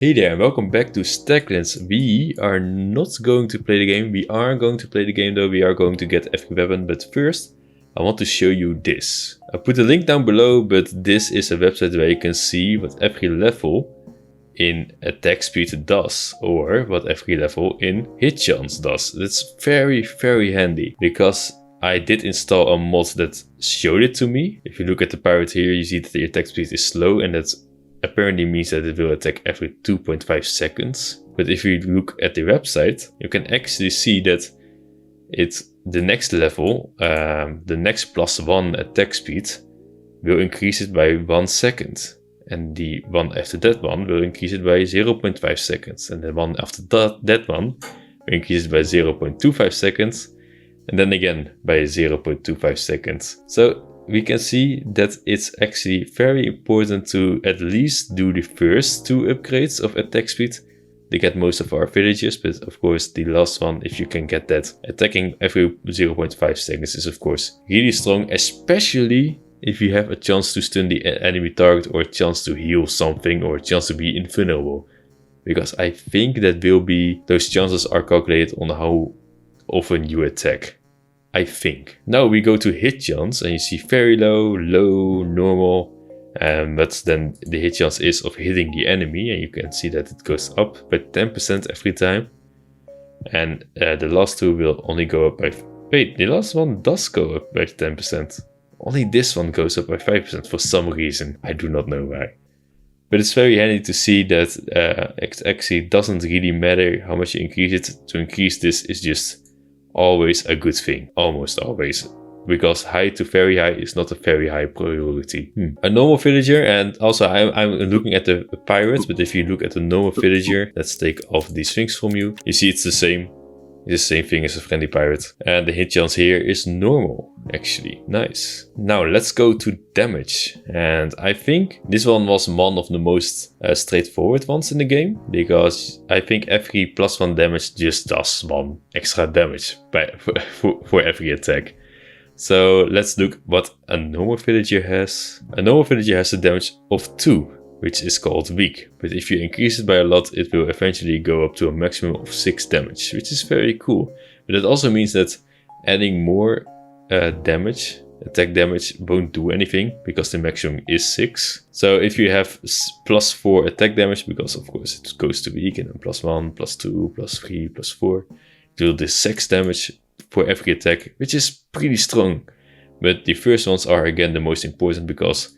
Hey there, and welcome back to Stacklands. We are not going to play the game. We are going to play the game though. We are going to get every weapon. But first, I want to show you this. I put a link down below, but this is a website where you can see what every level in attack speed does, or what every level in hit chance does. That's very, very handy because I did install a mod that showed it to me. If you look at the pirate here, you see that the attack speed is slow, and that's apparently means that it will attack every 2.5 seconds. But if you look at the website, you can actually see that the next level, the next +1 attack speed, will increase it by 1 second. And the one after that one will increase it by 0.5 seconds. And the one after that one will increase it by 0.25 seconds. And then again by 0.25 seconds. So we can see that it's actually very important to at least do the first 2 upgrades of attack speed to get most of our villagers, but of course the last one, if you can get that, attacking every 0.5 seconds is of course really strong, especially if you have a chance to stun the enemy target, or a chance to heal something, or a chance to be invulnerable. Because I think that will be, those chances are calculated on how often you attack. I think. Now we go to hit chance and you see very low, low, normal. But then the hit chance is of hitting the enemy, and you can see that it goes up by 10% every time. And the last two will only go up by... Wait, the last one does go up by 10%. Only this one goes up by 5% for some reason. I do not know why. But it's very handy to see that it actually doesn't really matter how much you increase it. To increase this is just always a good thing, almost always, because high to very high is not a very high priority. A normal villager, and also I'm looking at the pirates, but if you look at the normal villager, let's take off these things from you. You see it's the same thing as a friendly pirate, and the hit chance here is normal, actually. Nice. Now let's go to damage, and I think this one was one of the most straightforward ones in the game, because I think every +1 damage just does 1 extra damage for every attack. So let's look what a normal villager has. A normal villager has a damage of 2, which is called weak, but if you increase it by a lot, it will eventually go up to a maximum of 6 damage, which is very cool. But it also means that adding more attack damage won't do anything, because the maximum is 6. So if you have +4 attack damage, because of course it goes to weak, and then +1, +2, +3, +4, it will do 6 damage for every attack, which is pretty strong. But the first ones are again the most important, because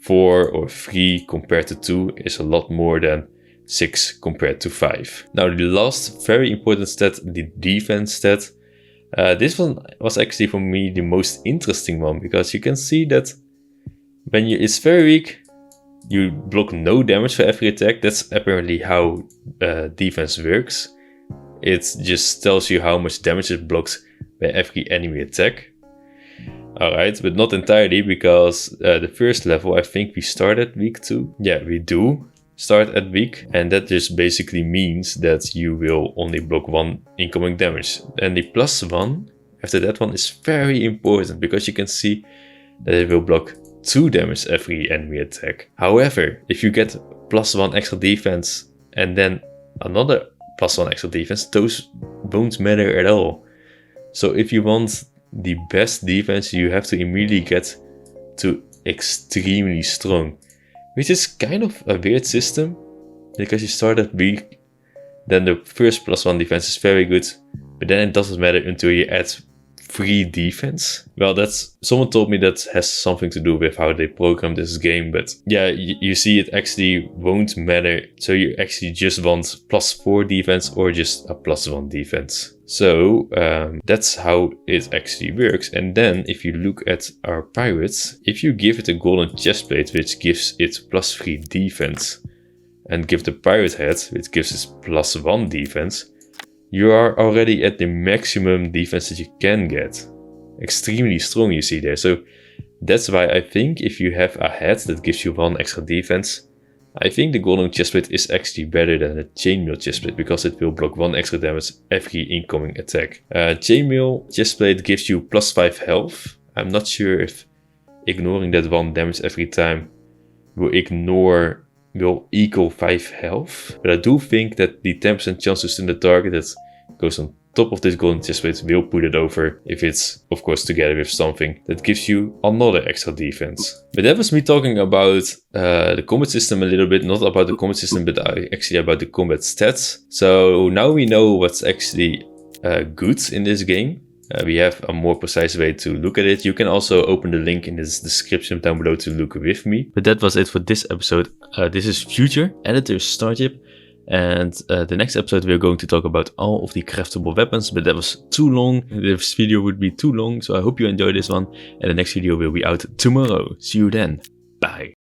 4 or 3 compared to 2 is a lot more than 6 compared to 5. Now the last very important stat, the defense stat. This one was actually for me the most interesting one, because you can see that when it's very weak, you block no damage for every attack. That's apparently how defense works. It just tells you how much damage it blocks by every enemy attack. Alright, but not entirely, because the first level, I think we start at week 2. Yeah, we do start at week, and that just basically means that you will only block 1 incoming damage. And the +1 after that one is very important, because you can see that it will block 2 damage every enemy attack. However, if you get +1 extra defense and then another +1 extra defense, those won't matter at all. So if you want the best defense, you have to immediately get to extremely strong, which is kind of a weird system, because you start at weak, then the first +1 defense is very good, but then it doesn't matter until you add 3 defense. Well, that's, someone told me that has something to do with how they program this game, but yeah, you see it actually won't matter. So you actually just want +4 defense or just a +1 defense. So that's how it actually works. And then if you look at our pirates, if you give it a golden chestplate, which gives it +3 defense, and give the pirate head, which gives it +1 defense, you are already at the maximum defense that you can get. Extremely strong, you see there. So that's why I think if you have a head that gives you 1 extra defense, I think the golden chestplate is actually better than a chainmail chestplate, because it will block 1 extra damage every incoming attack. Chainmail chestplate gives you +5 health. I'm not sure if ignoring that 1 damage every time will ignore will equal 5 health. But I do think that the 10% chance to stun the target that goes on top of this golden chestplate will put it over if it's, of course, together with something that gives you another extra defense. But that was me talking about the combat system a little bit, not about the combat system, but actually about the combat stats. So now we know what's actually good in this game. We have a more precise way to look at it. You can also open the link in this description down below to look with me. But that was it for this episode. This is Future, editor Starchip. And the next episode we're going to talk about all of the craftable weapons, but that was too long. This video would be too long, so I hope you enjoyed this one. And the next video will be out tomorrow. See you then. Bye.